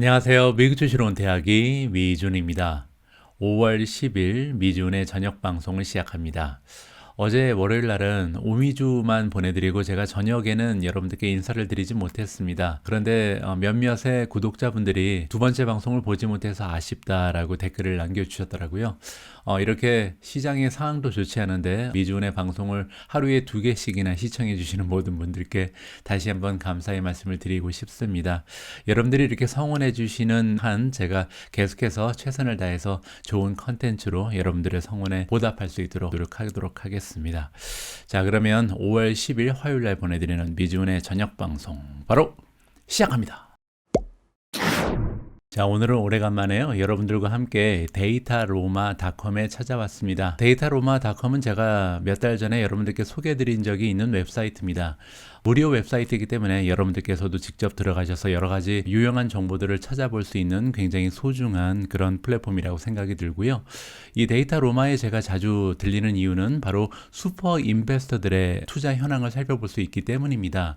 안녕하세요. 미국 주식으로 온 대학이 미준입니다. 5월 10일 미준의 저녁 방송을 시작합니다. 어제 월요일 날은 오미주만 보내드리고 제가 저녁에는 여러분들께 인사를 드리지 못했습니다. 그런데 몇몇의 구독자분들이 두 번째 방송을 보지 못해서 아쉽다라고 댓글을 남겨주셨더라고요. 이렇게 시장의 상황도 좋지 않은데 미준의 방송을 하루에 2개씩이나 시청해 주시는 모든 분들께 다시 한번 감사의 말씀을 드리고 싶습니다. 여러분들이 이렇게 성원해 주시는 한 제가 계속해서 최선을 다해서 좋은 컨텐츠로 여러분들의 성원에 보답할 수 있도록 노력하도록 하겠습니다. 자, 그러면 5월 10일 화요일 날 보내드리는 미준의 저녁 방송 바로 시작합니다. 자, 오늘은 오래간만에요. 여러분들과 함께 데이터로마닷컴에 찾아왔습니다. 데이터로마닷컴은 제가 몇 달 전에 여러분들께 소개해드린 적이 있는 웹사이트입니다. 무료 웹사이트이기 때문에 여러분들께서도 직접 들어가셔서 여러 가지 유용한 정보들을 찾아볼 수 있는 굉장히 소중한 그런 플랫폼이라고 생각이 들고요. 이 데이터로마에 제가 자주 들리는 이유는 바로 슈퍼 인베스터들의 투자 현황을 살펴볼 수 있기 때문입니다.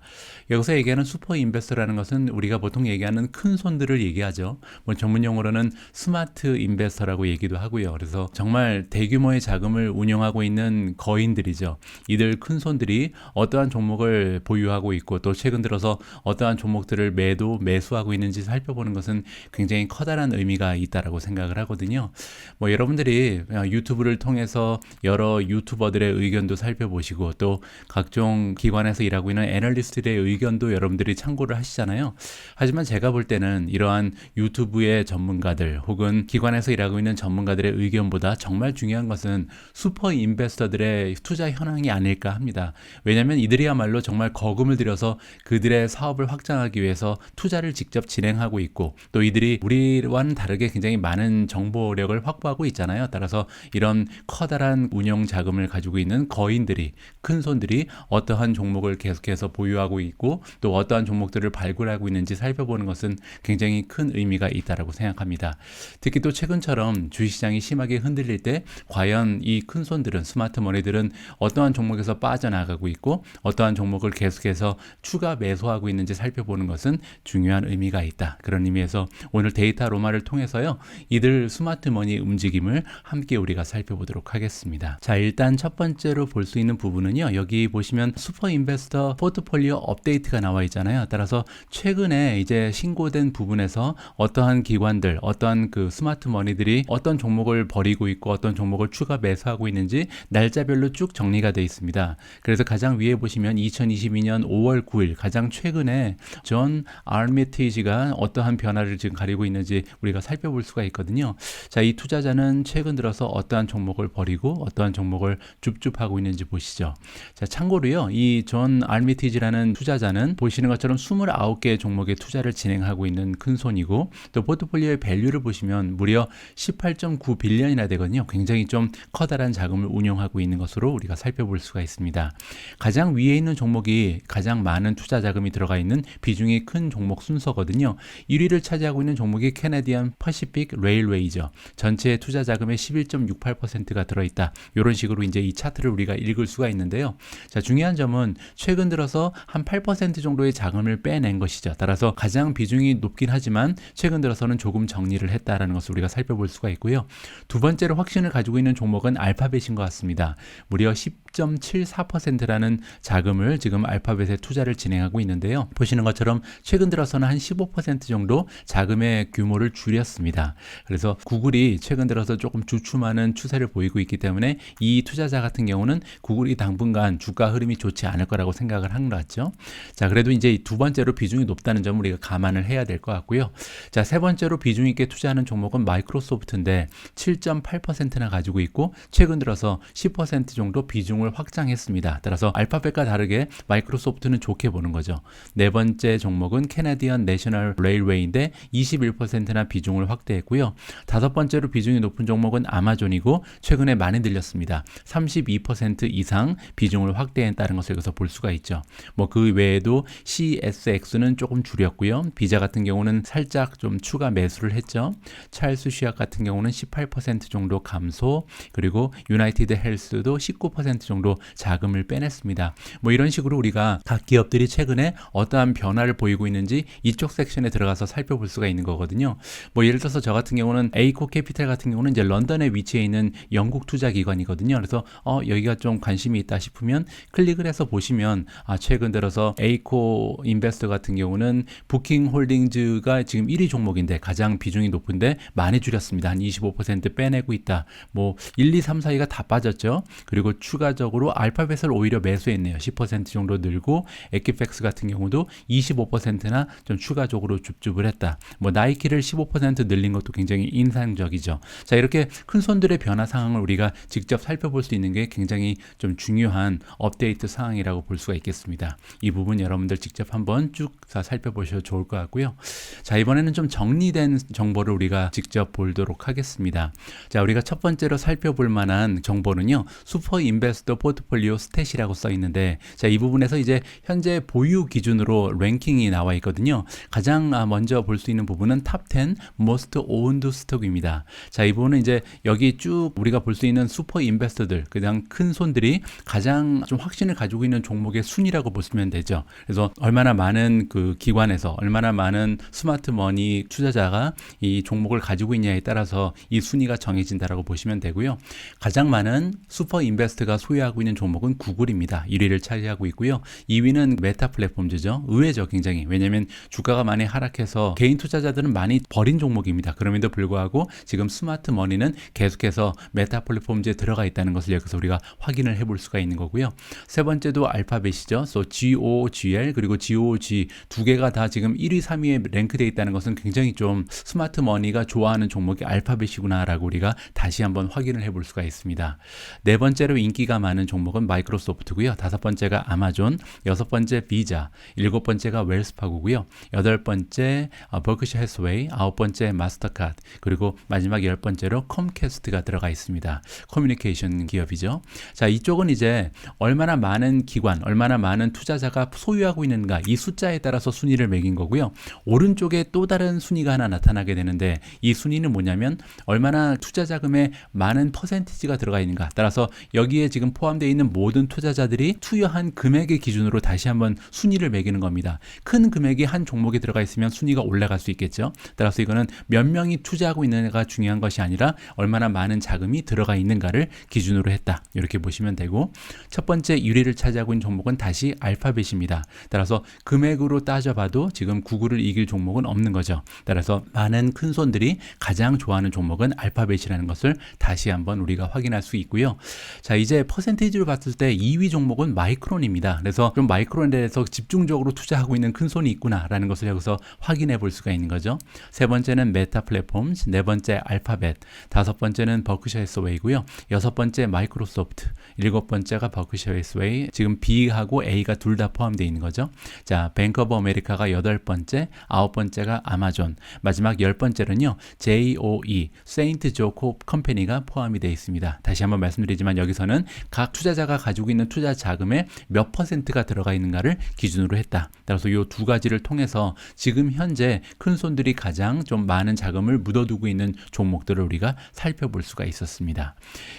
여기서 얘기하는 슈퍼 인베스터라는 것은 우리가 보통 얘기하는 큰 손들을 얘기하죠. 뭐 전문 용어로는 스마트 인베스터라고 얘기도 하고요. 그래서 정말 대규모의 자금을 운영하고 있는 거인들이죠. 이들 큰 손들이 어떠한 종목을 보유하고 있고 또 최근 들어서 어떠한 종목들을 매수하고 있는지 살펴보는 것은 굉장히 커다란 의미가 있다라고 생각을 하거든요. 뭐 여러분들이 유튜브를 통해서 여러 유튜버들의 의견도 살펴보시고 또 각종 기관에서 일하고 있는 애널리스트들의 의견도 여러분들이 참고를 하시잖아요. 하지만 제가 볼 때는 이러한 유튜브의 전문가들 혹은 기관에서 일하고 있는 전문가들의 의견보다 정말 중요한 것은 슈퍼 인베스터들의 투자 현황이 아닐까 합니다. 왜냐하면 이들이야말로 정말 거금을 들여서 그들의 사업을 확장하기 위해서 투자를 직접 진행하고 있고 또 이들이 우리와는 다르게 굉장히 많은 정보력을 확보하고 있잖아요. 따라서 이런 커다란 운영 자금을 가지고 있는 거인들이 큰 손들이 어떠한 종목을 계속해서 보유하고 있고 또 어떠한 종목들을 발굴하고 있는지 살펴보는 것은 굉장히 큰 의미가 있다라고 생각합니다. 특히 또 최근처럼 주식시장이 심하게 흔들릴 때 과연 이 큰 손들은 스마트 머니들은 어떠한 종목에서 빠져나가고 있고 어떠한 종목을 계속해서 추가 매수하고 있는지 살펴보는 것은 중요한 의미가 있다. 그런 의미에서 오늘 데이터로마를 통해서요. 이들 스마트 머니 움직임을 함께 우리가 살펴보도록 하겠습니다. 자, 일단 첫 번째로 볼 수 있는 부분은요. 여기 보시면 슈퍼 인베스터 포트폴리오 업데이트가 나와 있잖아요. 따라서 최근에 이제 신고된 부분에서 어떠한 기관들, 어떠한 그 스마트 머니들이 어떤 종목을 버리고 있고 어떤 종목을 추가 매수하고 있는지 날짜별로 쭉 정리가 되어 있습니다. 그래서 가장 위에 보시면 2022년 5월 9일 가장 최근에 존 알미티지가 어떠한 변화를 지금 가리고 있는지 우리가 살펴볼 수가 있거든요. 자, 이 투자자는 최근 들어서 어떠한 종목을 버리고 어떠한 종목을 줍줍하고 있는지 보시죠. 자, 참고로요. 이 존 알미티지라는 투자자는 보시는 것처럼 29개의 종목에 투자를 진행하고 있는 큰 손이고 또 포트폴리오의 밸류를 보시면 무려 18.9 빌리언이나 되거든요. 굉장히 좀 커다란 자금을 운용하고 있는 것으로 우리가 살펴볼 수가 있습니다. 가장 위에 있는 종목이 가장 많은 투자 자금이 들어가 있는 비중이 큰 종목 순서거든요. 1위를 차지하고 있는 종목이 캐네디언 퍼시픽 레일웨이죠. 전체 투자 자금의 11.68%가 들어있다. 이런 식으로 이제 이 차트를 우리가 읽을 수가 있는데요. 자, 중요한 점은 최근 들어서 한 8% 정도의 자금을 빼낸 것이죠. 따라서 가장 비중이 높긴 하지만 최근 들어서는 조금 정리를 했다라는 것을 우리가 살펴볼 수가 있고요. 두 번째로 확신을 가지고 있는 종목은 알파벳인 것 같습니다. 무려 10.74%라는 자금을 지금 알파벳에 투자를 진행하고 있는데요. 보시는 것처럼 최근 들어서는 한 15% 정도 자금의 규모를 줄였습니다. 그래서 구글이 최근 들어서 조금 주춤하는 추세를 보이고 있기 때문에 이 투자자 같은 경우는 구글이 당분간 주가 흐름이 좋지 않을 거라고 생각을 한 것 같죠. 자, 그래도 이제 두 번째로 비중이 높다는 점을 우리가 감안을 해야 될 것 같고요. 자, 세 번째로 비중 있게 투자하는 종목은 마이크로소프트인데 7.8%나 가지고 있고 최근 들어서 10% 정도 비중을 확장했습니다. 따라서 알파벳과 다르게 마이크로소프트는 좋게 보는 거죠. 네 번째 종목은 캐네디언 내셔널 레일웨이인데 21%나 비중을 확대했고요. 다섯 번째로 비중이 높은 종목은 아마존이고 최근에 많이 들렸습니다. 32% 이상 비중을 확대했다는 것을 여기서 볼 수가 있죠. 뭐 그 외에도 CSX는 조금 줄였고요. 비자 같은 경우는 살짝 좀 좀 추가 매수를 했죠. 찰스 쉬약 같은 경우는 18% 정도 감소, 그리고 유나이티드 헬스도 19% 정도 자금을 빼냈습니다. 뭐 이런 식으로 우리가 각 기업들이 최근에 어떠한 변화를 보이고 있는지 이쪽 섹션에 들어가서 살펴볼 수가 있는 거거든요. 뭐 예를 들어서 저 같은 경우는 에이코 캐피탈 같은 경우는 이제 런던에 위치해 있는 영국 투자 기관이거든요. 그래서 여기가 좀 관심이 있다 싶으면 클릭을 해서 보시면 최근 들어서 에이코 인베스터 같은 경우는 부킹 홀딩즈가 지금 1위 종목인데 가장 비중이 높은데 많이 줄였습니다. 한 25% 빼내고 있다. 뭐 1, 2, 3, 4위가 다 빠졌죠. 그리고 추가적으로 알파벳을 오히려 매수했네요. 10% 정도 늘고 에키팩스 같은 경우도 25%나 좀 추가적으로 줍줍을 했다. 뭐 나이키를 15% 늘린 것도 굉장히 인상적이죠. 자, 이렇게 큰 손들의 변화 상황을 우리가 직접 살펴볼 수 있는 게 굉장히 좀 중요한 업데이트 상황이라고 볼 수가 있겠습니다. 이 부분 여러분들 직접 한번 쭉 살펴보셔도 좋을 것 같고요. 자, 이번에는 좀 정리된 정보를 우리가 직접 보도록 하겠습니다. 자, 우리가 첫 번째로 살펴볼 만한 정보는요, 슈퍼 인베스터 포트폴리오 스탯이라고 써 있는데, 자, 이 부분에서 이제 현재 보유 기준으로 랭킹이 나와 있거든요. 가장 먼저 볼 수 있는 부분은 탑 10 most owned 스톡입니다. 자, 이 부분은 이제 여기 쭉 우리가 볼 수 있는 슈퍼 인베스터들, 가장 큰 손들이 가장 좀 확신을 가지고 있는 종목의 순위라고 보시면 되죠. 그래서 얼마나 많은 그 기관에서 얼마나 많은 스마트 머니 투자자가 이 종목을 가지고 있냐에 따라서 이 순위가 정해진다라고 보시면 되고요. 가장 많은 슈퍼 인베스트가 소유하고 있는 종목은 구글입니다. 1위를 차지하고 있고요. 2위는 메타 플랫폼즈죠. 의외죠, 굉장히. 왜냐하면 주가가 많이 하락해서 개인 투자자들은 많이 버린 종목입니다. 그럼에도 불구하고 지금 스마트 머니는 계속해서 메타 플랫폼즈에 들어가 있다는 것을 여기서 우리가 확인을 해볼 수가 있는 거고요. 세 번째도 알파벳이죠. So GOGL 그리고 GOG 두 개가 다 지금 1위, 3위에 랭크되어 있다는 것은 굉장히 좀 스마트 머니가 좋아하는 종목이 알파벳이구나라고 우리가 다시 한번 확인을 해볼 수가 있습니다. 네 번째로 인기가 많은 종목은 마이크로소프트고요. 다섯 번째가 아마존, 여섯 번째 비자, 일곱 번째가 웰스파고고요. 여덟 번째 버크셔 해스웨이, 아홉 번째 마스터카드, 그리고 마지막 열 번째로 컴캐스트가 들어가 있습니다. 커뮤니케이션 기업이죠. 자, 이쪽은 이제 얼마나 많은 기관, 얼마나 많은 투자자가 소유하고 있는가, 이 숫자에 따라서 순위를 매긴 거고요. 오른쪽에 또 다른 순위가 하나 나타나게 되는데, 이 순위는 뭐냐면 얼마나 투자 자금에 많은 퍼센티지가 들어가 있는가, 따라서 여기에 지금 포함되어 있는 모든 투자자들이 투여한 금액의 기준으로 다시 한번 순위를 매기는 겁니다. 큰 금액이 한 종목에 들어가 있으면 순위가 올라갈 수 있겠죠. 따라서 이거는 몇 명이 투자하고 있는가가 중요한 것이 아니라 얼마나 많은 자금이 들어가 있는가를 기준으로 했다. 이렇게 보시면 되고, 첫 번째 1위를 차지하고 있는 종목은 다시 알파벳입니다. 따라서 금액으로 따져봐도 지금 구글을 이길 종목은 없는 거죠. 따라서 많은 큰 손들이 가장 좋아하는 종목은 알파벳이라는 것을 다시 한번 우리가 확인할 수 있고요. 자, 이제 퍼센테이지로 봤을 때 2위 종목은 마이크론입니다. 그래서 좀 마이크론에 대해서 집중적으로 투자하고 있는 큰 손이 있구나라는 것을 여기서 확인해 볼 수가 있는 거죠. 세 번째는 메타 플랫폼즈, 네 번째 알파벳, 다섯 번째는 버크셔 해스웨이고요. 여섯 번째 마이크로소프트, 일곱 번째가 버크셔 해스웨이, 지금 B하고 A가 둘 다 포함되어 있는 거죠. 자, 뱅크 오브 아메리카가 여덟 번째, 아홉 번째가 아마존, 마지막 열 번째는요, JOE, 세인트 조코 컴퍼니가 포함이 되어 있습니다. 다시 한번 말씀드리지만 여기서는 각 투자자가 가지고 있는 투자 자금의 몇 퍼센트가 들어가 있는가를 기준으로 했다. 따라서 이 두 가지를 통해서 지금 현재 큰 손들이 가장 좀 많은 자금을 묻어두고 있는 종목들을 우리가 살펴볼 수가 있었습니다.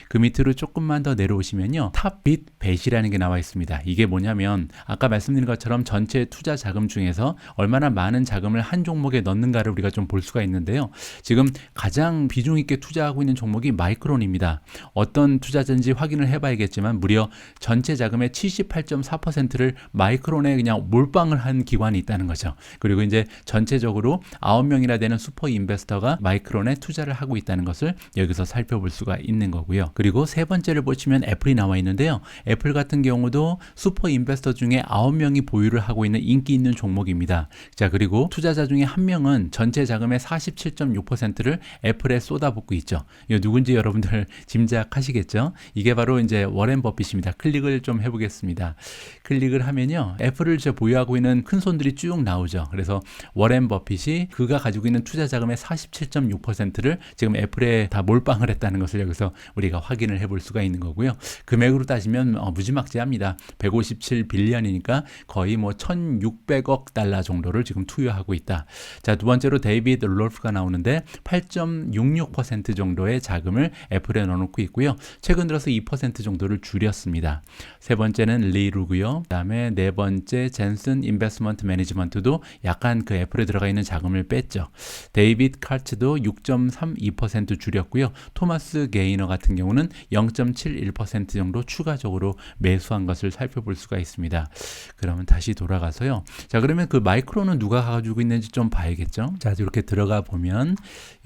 그 밑으로 조금만 더 내려오시면요, 탑빗 벳이라는 게 나와 있습니다. 이게 뭐냐면 아까 말씀드린 것처럼 전체 투자 자금 중에서 얼마나 많은 자금을 한 종목에 넣는가를 우리가 좀 볼 수가 있는데요. 지금 가장 비중 있게 투자하고 있는 종목이 마이크론입니다. 어떤 투자자인지 확인을 해봐야겠지만 무려 전체 자금의 78.4%를 마이크론에 그냥 몰빵을 한 기관이 있다는 거죠. 그리고 이제 전체적으로 9명이나 되는 슈퍼 인베스터가 마이크론에 투자를 하고 있다는 것을 여기서 살펴볼 수가 있는 거고요. 그리고 세 번째를 보시면 애플이 나와 있는데요. 애플 같은 경우도 슈퍼 인베스터 중에 9명이 보유를 하고 있는 인기 있는 종목입니다. 자, 그리고 투자자 중에 한 명은 전체 자금의 47.6%를 애플에 쏟아붓고 있죠. 이거 누군지 여러분들 짐작하시겠죠? 이게 바로 이제 워렌 버핏입니다. 클릭을 좀 해보겠습니다. 클릭을 하면요, 애플을 보유하고 있는 큰 손들이 쭉 나오죠. 그래서 워렌 버핏이 그가 가지고 있는 투자 자금의 47.6%를 지금 애플에 다 몰빵을 했다는 것을 여기서 우리가 확인을 해볼 수가 있는 거고요. 금액으로 따지면 무지막지합니다. 157빌리언이니까 거의 뭐 1600억 달러 정도를 지금 투여하고 있다. 자, 두 번째로 데이비드 롤프가 나오는데 8.66% 정도의 자금을 애플에 넣어놓고 있고요. 최근 들어서 2% 정도를 줄였습니다. 세 번째는 리루고요. 그다음에 네 번째 젠슨 인베스트먼트 매니지먼트도 약간 그 애플에 들어가 있는 자금을 뺐죠. 데이비드 카츠도 6.32% 줄였고요. 토마스 게이너 같은 경우는 0.71% 정도 추가적으로 매수한 것을 살펴볼 수가 있습니다. 그러면 다시 돌아가서요. 자, 그러면 그 마이크로는 누가 가지고 있는지 좀 봐야겠죠. 자, 이렇게 들어가 보면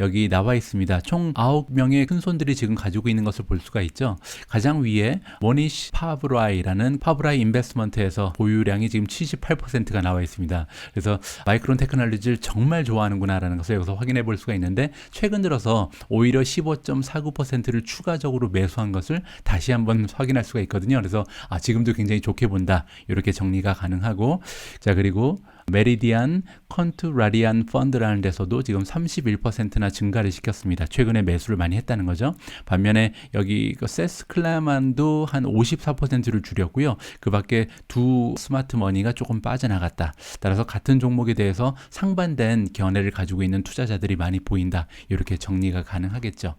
여기 나와 있습니다. 총 9명의 큰손들이 지금 가지고 있는 것을 볼 수가 있죠. 가장 위에 모니시 파브라이라는 파브라이 인베스트먼트에서 보유량이 지금 78%가 나와 있습니다. 그래서 마이크론 테크놀로지를 정말 좋아하는구나 라는 것을 여기서 확인해 볼 수가 있는데, 최근 들어서 오히려 15.49%를 추가적으로 매수한 것을 다시 한번 확인할 수가 있거든요. 그래서 지금도 굉장히 좋게 본다, 이렇게 정리가 가능하고, 자, 그리고 메리디안 컨투라리안 펀드라는 데서도 지금 31%나 증가를 시켰습니다. 최근에 매수를 많이 했다는 거죠. 반면에 여기 세스 클라만도 한 54%를 줄였고요. 그 밖에 두 스마트 머니가 조금 빠져나갔다. 따라서 같은 종목에 대해서 상반된 견해를 가지고 있는 투자자들이 많이 보인다, 이렇게 정리가 가능하겠죠.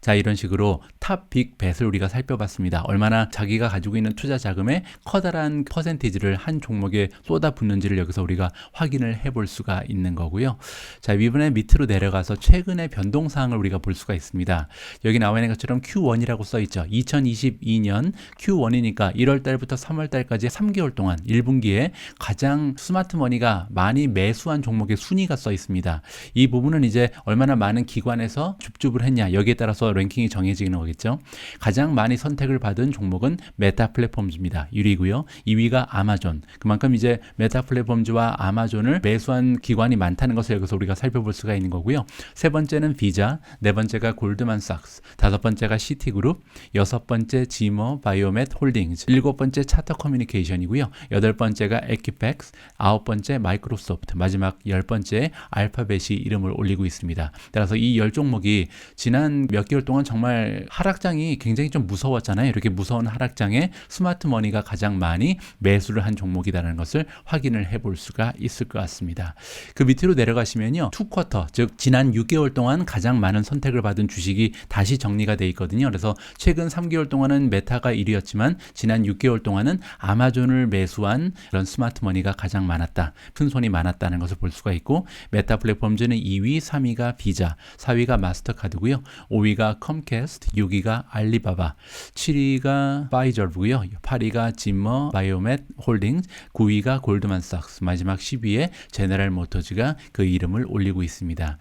자, 이런 식으로 탑 빅 벳을 우리가 살펴봤습니다. 얼마나 자기가 가지고 있는 투자 자금의 커다란 퍼센티지를 한 종목에 쏟아붓는지를 여기서 우리가 확인을 해볼 수가 있는 거고요. 자, 이번에 밑으로 내려가서 최근의 변동사항을 우리가 볼 수가 있습니다. 여기 나와 있는 것처럼 Q1이라고 써 있죠. 2022년 Q1이니까 1월 달부터 3월 달까지 3개월 동안 1분기에 가장 스마트머니가 많이 매수한 종목의 순위가 써 있습니다. 이 부분은 이제 얼마나 많은 기관에서 줍줍을 했냐, 여기에 따라서 랭킹이 정해지는 거겠죠. 가장 많이 선택을 받은 종목은 메타 플랫폼즈입니다. 1위고요. 2위가 아마존. 그만큼 이제 메타 플랫폼즈와 아마존을 매수한 기관이 많다는 것을 여기서 우리가 살펴볼 수가 있는 거고요. 세 번째는 비자, 네 번째가 골드만삭스, 다섯 번째가 시티그룹, 여섯 번째 지머 바이오맷 홀딩즈, 일곱 번째 차터 커뮤니케이션이고요. 여덟 번째가 에키팩스, 아홉 번째 마이크로소프트, 마지막 열 번째 알파벳이 이름을 올리고 있습니다. 따라서 이 열 종목이 지난 몇 개월 동안 정말 하락장이 굉장히 좀 무서웠잖아요. 이렇게 무서운 하락장에 스마트 머니가 가장 많이 매수를 한 종목이라는 것을 확인을 해볼 수가 있을 것 같습니다. 그 밑으로 내려가시면요, 투쿼터, 즉 지난 6개월 동안 가장 많은 선택을 받은 주식이 다시 정리가 돼 있거든요. 그래서 최근 3개월 동안은 메타가 1위였지만 지난 6개월 동안은 아마존을 매수한 그런 스마트 머니가 가장 많았다, 큰 손이 많았다는 것을 볼 수가 있고, 메타 플랫폼즈는 2위, 3위가 비자, 4위가 마스터카드고요, 5위가 컴캐스트, 6위가 알리바바, 7위가 파이저고요, 8위가 지머 바이오맷 홀딩스, 9위가 골드만삭스, 마지막 10위에 제너럴 모터즈가 그 이름을 올리고 있습니다.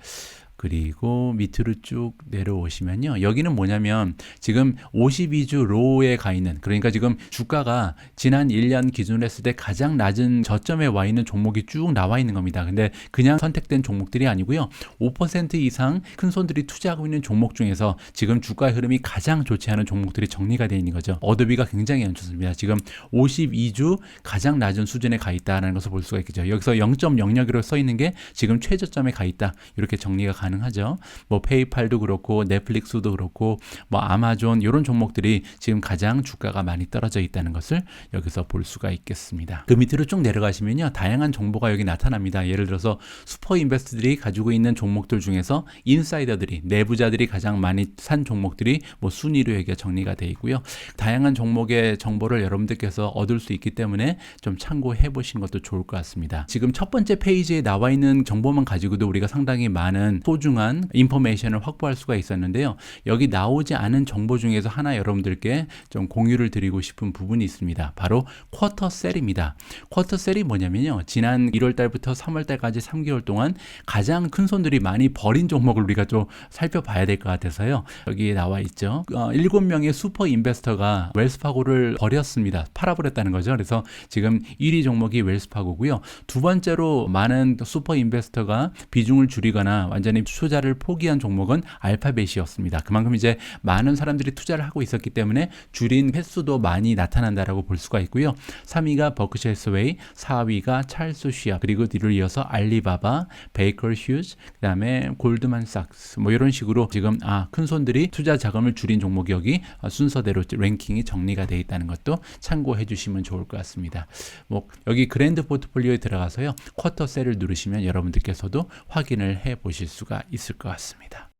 그리고 밑으로 쭉 내려오시면요, 여기는 뭐냐면 지금 52주 로우에 가 있는, 그러니까 지금 주가가 지난 1년 기준으로 했을 때 가장 낮은 저점에 와 있는 종목이 쭉 나와 있는 겁니다. 근데 그냥 선택된 종목들이 아니고요, 5% 이상 큰 손들이 투자하고 있는 종목 중에서 지금 주가 흐름이 가장 좋지 않은 종목들이 정리가 되어 있는 거죠. 어도비가 굉장히 안 좋습니다. 지금 52주 가장 낮은 수준에 가 있다는 것을 볼 수가 있겠죠. 여기서 0.00으로 써 있는 게 지금 최저점에 가 있다, 이렇게 정리가 가능하죠. 뭐 페이팔도 그렇고 넷플릭스도 그렇고 뭐 아마존, 이런 종목들이 지금 가장 주가가 많이 떨어져 있다는 것을 여기서 볼 수가 있겠습니다. 그 밑으로 쭉 내려가시면요, 다양한 정보가 여기 나타납니다. 예를 들어서 슈퍼 인베스트들이 가지고 있는 종목들 중에서 인사이더들이, 내부자들이 가장 많이 산 종목들이 뭐 순위로 여기가 정리가 되어 있고요. 다양한 종목의 정보를 여러분들께서 얻을 수 있기 때문에 좀 참고해 보시는 것도 좋을 것 같습니다. 지금 첫 번째 페이지에 나와 있는 정보만 가지고도 우리가 상당히 많은 소중한 인포메이션을 확보할 수가 있었는데요. 여기 나오지 않은 정보 중에서 하나 여러분들께 좀 공유를 드리고 싶은 부분이 있습니다. 바로 쿼터셀입니다. 쿼터셀이 뭐냐면요, 지난 1월 달부터 3월 달까지 3개월 동안 가장 큰 손들이 많이 버린 종목을 우리가 좀 살펴봐야 될 것 같아서요. 여기에 나와 있죠. 7명의 슈퍼 인베스터가 웰스파고를 버렸습니다. 팔아버렸다는 거죠. 그래서 지금 1위 종목이 웰스파고고요. 두 번째로 많은 슈퍼 인베스터가 비중을 줄이거나 완전히 투자를 포기한 종목은 알파벳이었습니다. 그만큼 이제 많은 사람들이 투자를 하고 있었기 때문에 줄인 횟수도 많이 나타난다라고 볼 수가 있고요. 3위가 버크셔 해서웨이, 4위가 찰스 쉬압, 그리고 뒤를 이어서 알리바바, 베이커 휴즈, 그다음에 골드만삭스 뭐 이런 식으로 지금 큰 손들이 투자 자금을 줄인 종목이 여기 순서대로 랭킹이 정리가 되어 있다는 것도 참고해 주시면 좋을 것 같습니다. 뭐 여기 그랜드 포트폴리오에 들어가서요. 쿼터 셀을 누르시면 여러분들께서도 확인을 해 보실 수가 있을 것 같습니다.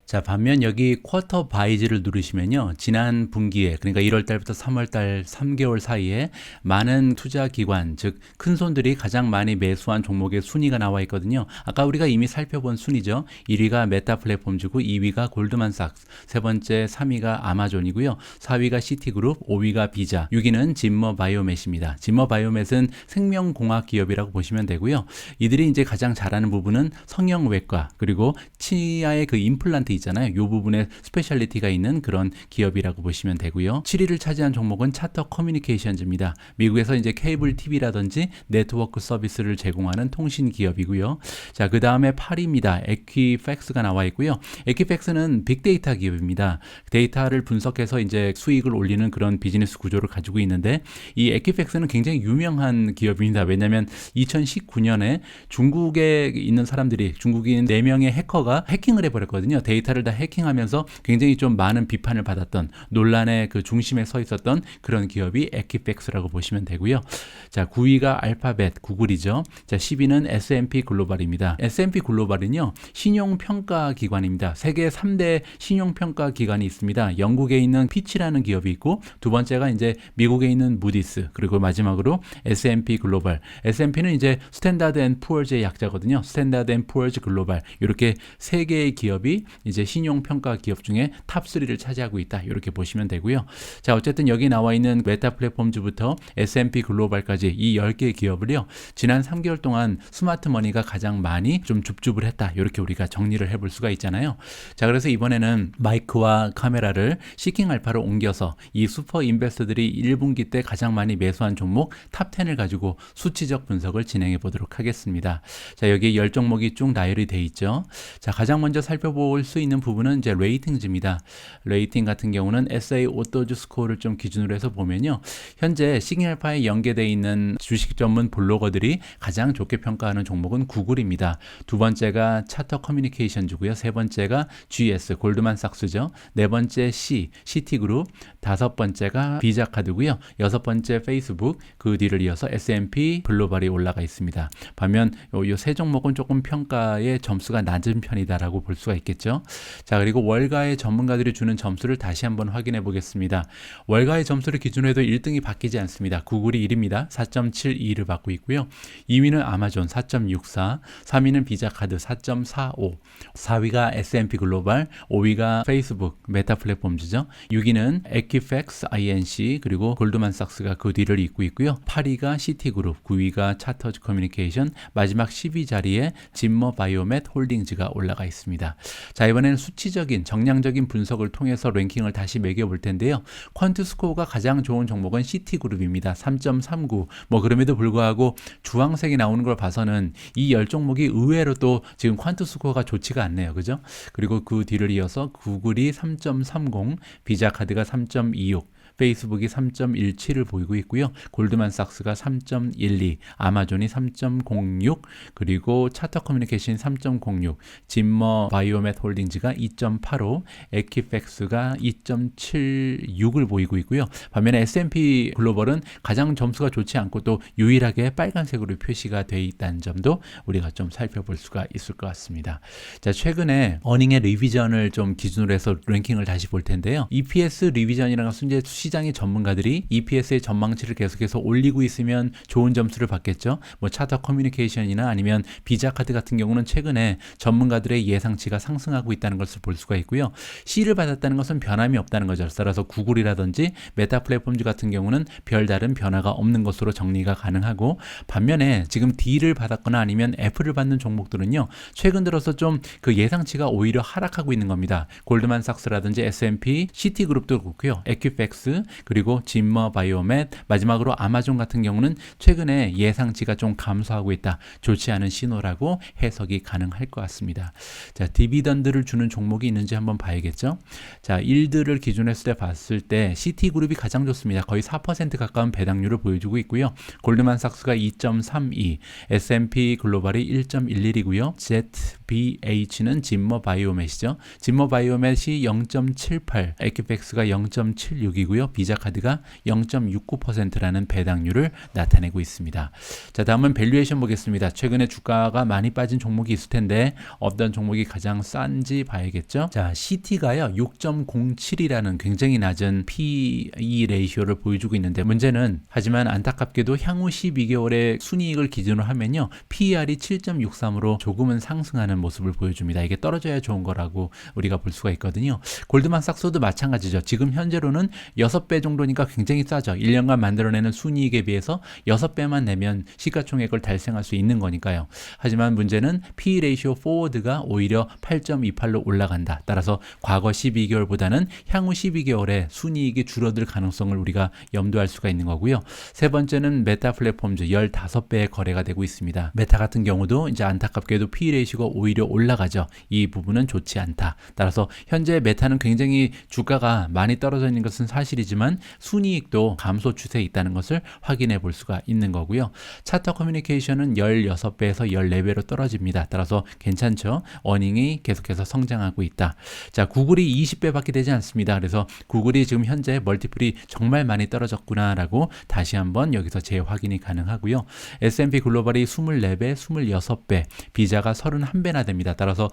자, 반면 여기 쿼터 바이즈를 누르시면요. 지난 분기에, 그러니까 1월 달부터 3월 달 3개월 사이에 많은 투자 기관, 즉 큰 손들이 가장 많이 매수한 종목의 순위가 나와 있거든요. 아까 우리가 이미 살펴본 순위죠. 1위가 메타 플랫폼즈고 2위가 골드만삭스, 세 번째 3위가 아마존이고요. 4위가 시티그룹, 5위가 비자, 6위는 진머 바이오맷입니다. 진머 바이오맷은 생명공학 기업이라고 보시면 되고요. 이들이 이제 가장 잘하는 부분은 성형외과, 그리고 치아의 그 임플란트 있잖아요. 이 부분에 스페셜리티가 있는 그런 기업이라고 보시면 되고요. 7위를 차지한 종목은 차터 커뮤니케이션즈입니다. 미국에서 이제 케이블 TV라든지 네트워크 서비스를 제공하는 통신 기업이고요. 자, 그 다음에 8위입니다. 에퀴팩스가 나와 있고요. 에퀴팩스는 빅데이터 기업입니다. 데이터를 분석해서 이제 수익을 올리는 그런 비즈니스 구조를 가지고 있는데 이 에퀴팩스는 굉장히 유명한 기업입니다. 왜냐하면 2019년에 중국에 있는 사람들이 중국인 4명의 해커가 해킹을 해버렸거든요. 데이터를 다 해킹하면서 굉장히 좀 많은 비판을 받았던 논란의 그 중심에 서 있었던 그런 기업이 에퀴팩스라고 보시면 되고요. 자, 9위가 알파벳, 구글이죠. 자, 10위는 S&P 글로벌입니다. S&P 글로벌은요, 신용평가 기관입니다. 세계 3대 신용평가 기관이 있습니다. 영국에 있는 피치라는 기업이 있고, 두 번째가 이제 미국에 있는 무디스, 그리고 마지막으로 S&P 글로벌. S&P는 이제 스탠다드 앤 푸어즈의 약자거든요. 스탠다드 앤 푸어즈 글로벌. 이렇게 세 개의 기업이 이제 신용평가 기업 중에 탑3를 차지하고 있다. 이렇게 보시면 되고요. 자, 어쨌든 여기 나와 있는 메타 플랫폼즈부터 S&P 글로벌까지 이 10개의 기업을요. 지난 3개월 동안 스마트 머니가 가장 많이 좀 줍줍을 했다. 이렇게 우리가 정리를 해볼 수가 있잖아요. 자, 그래서 이번에는 마이크와 카메라를 시킹 알파로 옮겨서 이 슈퍼 인베스터들이 1분기 때 가장 많이 매수한 종목 탑10을 가지고 수치적 분석을 진행해 보도록 하겠습니다. 자, 여기 10종목이 쭉 나열이 돼 있죠. 자, 가장 먼저 살펴볼 수 있는 부분은 이제 레이팅즈입니다. 레이팅 같은 경우는 SA 오토즈 스코어를 좀 기준으로 해서 보면요. 현재 시그널파에 연계되어 있는 주식 전문 블로거들이 가장 좋게 평가하는 종목은 구글입니다. 두 번째가 차터 커뮤니케이션즈고요. 세 번째가 GS, 골드만삭스죠. 네 번째 시티그룹, 다섯 번째가 비자카드고요. 여섯 번째 페이스북, 그 뒤를 이어서 S&P 글로벌이 올라가 있습니다. 반면 이 세 종목은 조금 평가의 점수가 낮은 편이다라고 볼 수가 있겠죠. 자, 그리고 월가의 전문가들이 주는 점수를 다시 한번 확인해 보겠습니다. 월가의 점수를 기준으로 해도 1등이 바뀌지 않습니다. 구글이 1위입니다. 4.72를 받고 있고요. 2위는 아마존 4.64, 3위는 비자카드 4.45, 4위가 S&P 글로벌, 5위가 페이스북 메타 플랫폼즈죠. 6위는 에퀴팩스 INC, 그리고 골드만삭스가 그 뒤를 잇고 있고요. 8위가 시티그룹, 9위가 차터즈 커뮤니케이션, 마지막 10위 자리에 진머 바이오맷 홀딩즈가 올라가 있습니다. 자, 이번에는 수치적인 정량적인 분석을 통해서 랭킹을 다시 매겨볼 텐데요. 퀀트 스코어가 가장 좋은 종목은 시티그룹입니다. 3.39. 뭐 그럼에도 불구하고 주황색이 나오는 걸 봐서는 이 10종목이 의외로 또 지금 퀀트 스코어가 좋지가 않네요. 그죠? 그리고 그 뒤를 이어서 구글이 3.30, 비자카드가 3.26, 페이스북이 3.17을 보이고 있고요. 골드만삭스가 3.12, 아마존이 3.06, 그리고 차터 커뮤니케이션이 3.06, 진머 바이오맷 홀딩즈가 2.85, 에퀴팩스가 2.76을 보이고 있고요. 반면에 S&P 글로벌은 가장 점수가 좋지 않고 또 유일하게 빨간색으로 표시가 되어 있다는 점도 우리가 좀 살펴볼 수가 있을 것 같습니다. 자, 최근에 어닝의 리비전을 좀 기준으로 해서 랭킹을 다시 볼 텐데요. EPS 리비전이라는 것은 이제 시장의 전문가들이 EPS의 전망치를 계속해서 올리고 있으면 좋은 점수를 받겠죠. 뭐 차터 커뮤니케이션이나 아니면 비자카드 같은 경우는 최근에 전문가들의 예상치가 상승하고 있다는 것을 볼 수가 있고요. C를 받았다는 것은 변함이 없다는 거죠. 따라서 구글이라든지 메타 플랫폼즈 같은 경우는 별다른 변화가 없는 것으로 정리가 가능하고, 반면에 지금 D를 받았거나 아니면 F를 받는 종목들은요. 최근 들어서 좀 그 예상치가 오히려 하락하고 있는 겁니다. 골드만삭스라든지 S&P, 시티그룹도 그렇고요. 에퀴팩스, 폴딩즈, 그리고 짐머 바이오멧, 마지막으로 아마존 같은 경우는 최근에 예상치가 좀 감소하고 있다. 좋지 않은 신호라고 해석이 가능할 것 같습니다. 자, 디비던드를 주는 종목이 있는지 한번 봐야겠죠. 자, 일드를 기준으로 했을 때 봤을 때 시티그룹이 가장 좋습니다. 거의 4% 가까운 배당률을 보여주고 있고요. 골드만삭스가 2.32, S&P 글로벌이 1.11이고요. ZBH는 짐머 바이오멧이죠. 짐머 바이오멧이 0.78, 에퀴팩스가 0.76이고요. 비자카드가 0.69%라는 배당률을 나타내고 있습니다. 자, 다음은 밸류에이션 보겠습니다. 최근에 주가가 많이 빠진 종목이 있을 텐데 어떤 종목이 가장 싼지 봐야겠죠. 자, CT가요 6.07이라는 굉장히 낮은 PE 레이쇼를 보여주고 있는데, 문제는 하지만 안타깝게도 향후 12개월의 순이익을 기준으로 하면요 PER이 7.63으로 조금은 상승하는 모습을 보여줍니다. 이게 떨어져야 좋은 거라고 우리가 볼 수가 있거든요. 골드만삭스도 마찬가지죠. 지금 현재로는 6배 정도니까 굉장히 싸죠. 1년간 만들어내는 순이익에 비해서 6배만 내면 시가총액을 달성할 수 있는 거니까요. 하지만 문제는 PE 레이쇼 포워드가 오히려 8.28로 올라간다. 따라서 과거 12개월보다는 향후 12개월에 순이익이 줄어들 가능성을 우리가 염두할 수가 있는 거고요. 세 번째는 메타 플랫폼즈 15배의 거래가 되고 있습니다. 메타 같은 경우도 이제 안타깝게도 PE 레이쇼가 오히려 올라가죠. 이 부분은 좋지 않다. 따라서 현재 메타는 굉장히 주가가 많이 떨어져 있는 것은 사실이지만 순이익도 감소 추세에 있다는 것을 확인해 볼 수가 있는 거고요. 차터 커뮤니케이션은 16배에서 14배로 떨어집니다. 따라서 괜찮죠. 어닝이 계속해서 성장하고 있다. 자, 구글이 20배밖에 되지 않습니다. 그래서 구글이 지금 현재 멀티플이 정말 많이 떨어졌구나라고 다시 한번 여기서 재확인이 가능하고요. S&P 글로벌이 24배, 26배, 비자가 31배나 됩니다. 따라서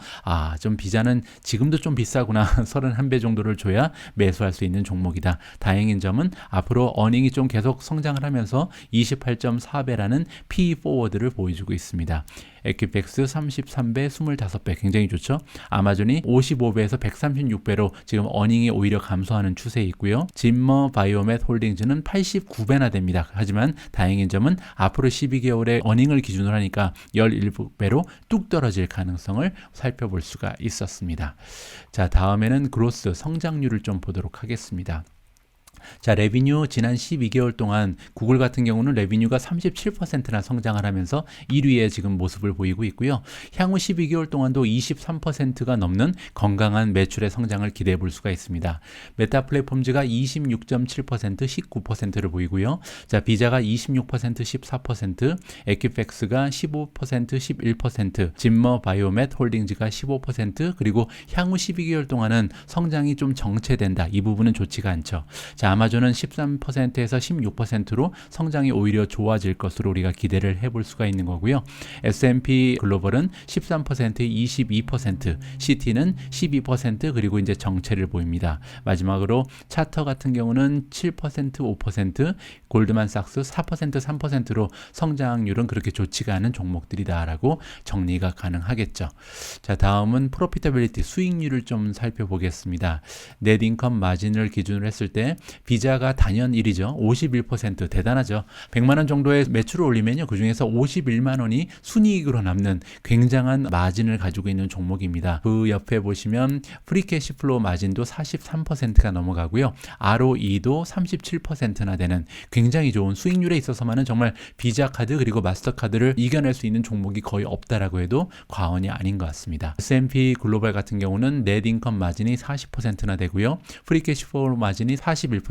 좀 비자는 지금도 좀 비싸구나. 31배 정도를 줘야 매수할 수 있는 종목이다. 다행인 점은 앞으로 어닝이 좀 계속 성장을 하면서 28.4배라는 PE 포워드를 보여주고 있습니다. 에퀴팩스 33배, 25배 굉장히 좋죠. 아마존이 55배에서 136배로 지금 어닝이 오히려 감소하는 추세에 있고요. 짐머 바이오멧 홀딩즈는 89배나 됩니다. 하지만 다행인 점은 앞으로 12개월의 어닝을 기준으로 하니까 17배로 뚝 떨어질 가능성을 살펴볼 수가 있었습니다. 자, 다음에는 그로스 성장률을 좀 보도록 하겠습니다. 자, 레비뉴 지난 12개월 동안 구글 같은 경우는 레비뉴가 37%나 성장을 하면서 1위에 지금 모습을 보이고 있고요. 향후 12개월 동안도 23%가 넘는 건강한 매출의 성장을 기대해 볼 수가 있습니다. 메타 플랫폼즈가 26.7%, 19%를 보이고요. 자, 비자가 26%, 14%, 에퀴팩스가 15%, 11%, 짐머 바이오멧 홀딩즈가 15%, 그리고 향후 12개월 동안은 성장이 좀 정체된다. 이 부분은 좋지가 않죠. 자, 아마존은 13%에서 16%로 성장이 오히려 좋아질 것으로 우리가 기대를 해볼 수가 있는 거고요. S&P 글로벌은 13%, 22%, CT는 12%, 그리고 이제 정체를 보입니다. 마지막으로 차터 같은 경우는 7%, 5%, 골드만삭스 4%, 3%로 성장률은 그렇게 좋지가 않은 종목들이다라고 정리가 가능하겠죠. 자, 다음은 프로피터빌리티 수익률을 좀 살펴보겠습니다. 넷인컴 마진을 기준으로 했을 때 비자가 단연 1위죠. 51% 대단하죠. 100만 원 정도의 매출을 올리면요. 그중에서 51만 원이 순이익으로 남는 굉장한 마진을 가지고 있는 종목입니다. 그 옆에 보시면 프리캐시플로우 마진도 43%가 넘어가고요. ROE도 37%나 되는 굉장히 좋은 수익률에 있어서만은 정말 비자카드 그리고 마스터카드를 이겨낼 수 있는 종목이 거의 없다라고 해도 과언이 아닌 것 같습니다. S&P 글로벌 같은 경우는 넷인컴 마진이 40%나 되고요. 프리캐시플로우 마진이 41%,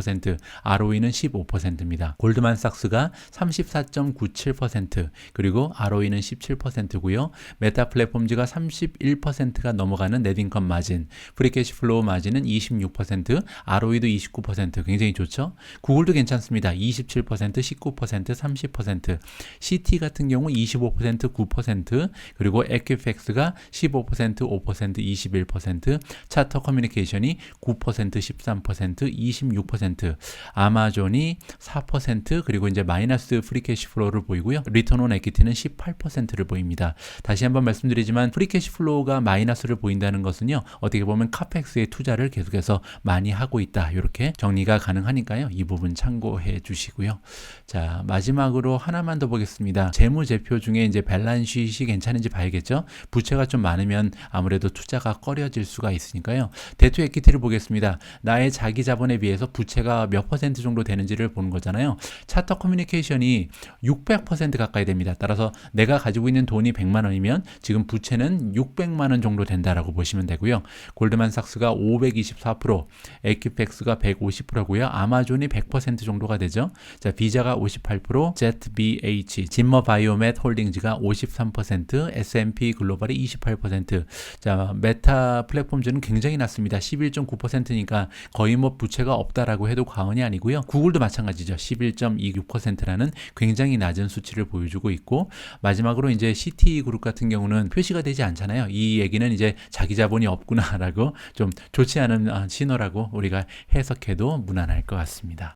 ROE는 15%입니다. 골드만삭스가 34.97%, 그리고 ROE는 17%고요. 메타 플랫폼즈가 31%가 넘어가는 넷인컴 마진, 프리캐시플로우 마진은 26%, ROE도 29%, 굉장히 좋죠. 구글도 괜찮습니다. 27%, 19%, 30%, CT 같은 경우 25%, 9%, 그리고 에퀴팩스가 15%, 5%, 21%, 차터 커뮤니케이션이 9%, 13%, 26%, 아마존이 4%, 그리고 이제 마이너스 프리캐시플로우를 보이고요. 리턴 온 에퀴티는 18%를 보입니다. 다시 한번 말씀드리지만 프리캐시플로우가 마이너스를 보인다는 것은요. 어떻게 보면 카펙스의 투자를 계속해서 많이 하고 있다. 이렇게 정리가 가능하니까요. 이 부분 참고해 주시고요. 자, 마지막으로 하나만 더 보겠습니다. 재무제표 중에 이제 밸런스시트이 괜찮은지 봐야겠죠. 부채가 좀 많으면 아무래도 투자가 꺼려질 수가 있으니까요. 데트 에퀴티를 보겠습니다. 나의 자기 자본에 비해서 부채 부채가 몇 퍼센트 정도 되는지를 보는 거잖아요. 차터 커뮤니케이션이 600% 가까이 됩니다. 따라서 내가 가지고 있는 돈이 100만 원이면 지금 부채는 600만 원 정도 된다라고 보시면 되고요. 골드만삭스가 524%, 에퀴팩스가 150%고요. 아마존이 100% 정도가 되죠. 자, 비자가 58%, ZBH, 진머 바이오맷 홀딩즈가 53%, S&P 글로벌이 28%. 자, 메타 플랫폼즈는 굉장히 낮습니다. 11.9%니까 거의 뭐 부채가 없다라고 해도 과언이 아니고요. 구글도 마찬가지죠. 11.26%라는 굉장히 낮은 수치를 보여주고 있고, 마지막으로 이제 CT그룹 같은 경우는 표시가 되지 않잖아요. 이 얘기는 이제 자기 자본이 없구나라고 좀 좋지 않은 신호라고 우리가 해석해도 무난할 것 같습니다.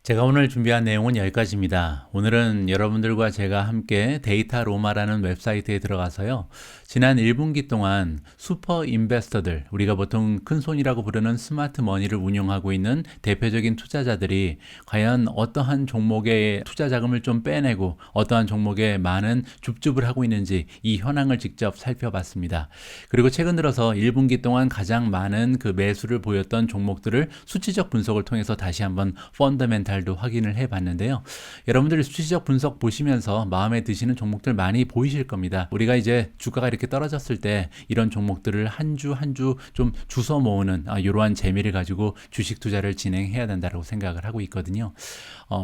제가 오늘 준비한 내용은 여기까지입니다. 오늘은 여러분들과 제가 함께 데이터 로마라는 웹사이트에 들어가서요. 지난 1분기 동안 슈퍼 인베스터들, 우리가 보통 큰 손이라고 부르는 스마트 머니를 운용하고 있는 대표적인 투자자들이 과연 어떠한 종목에 투자 자금을 좀 빼내고 어떠한 종목에 많은 줍줍을 하고 있는지 이 현황을 직접 살펴봤습니다. 그리고 최근 들어서 1분기 동안 가장 많은 그 매수를 보였던 종목들을 수치적 분석을 통해서 다시 한번 펀더멘탈 도 확인을 해봤는데요. 여러분들이 수치적 분석 보시면서 마음에 드시는 종목들 많이 보이실 겁니다. 우리가 이제 주가가 이렇게 떨어졌을 때 이런 종목들을 한 주 한 주 좀 주워 모으는 이러한 재미를 가지고 주식 투자를 진행해야 된다고 생각을 하고 있거든요.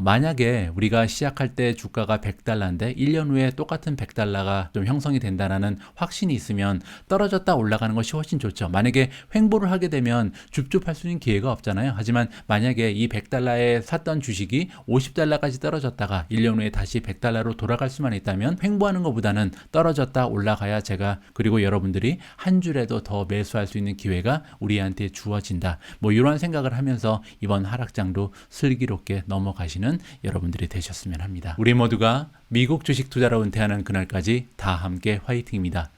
만약에 우리가 시작할 때 주가가 100달러인데 1년 후에 똑같은 100달러가 좀 형성이 된다는 확신이 있으면 떨어졌다 올라가는 것이 훨씬 좋죠. 만약에 횡보를 하게 되면 줍줍할 수 있는 기회가 없잖아요. 하지만 만약에 이 100달러에 샀던 주식이 50달러까지 떨어졌다가 1년 후에 다시 100달러로 돌아갈 수만 있다면 횡보하는 것보다는 떨어졌다 올라가야 제가 그리고 여러분들이 한 줄에도 더 매수할 수 있는 기회가 우리한테 주어진다. 뭐 이런 생각을 하면서 이번 하락장도 슬기롭게 넘어가시는 여러분들이 되셨으면 합니다. 우리 모두가 미국 주식 투자로 은퇴하는 그날까지 다 함께 화이팅입니다.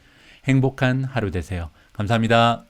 행복한 하루 되세요. 감사합니다.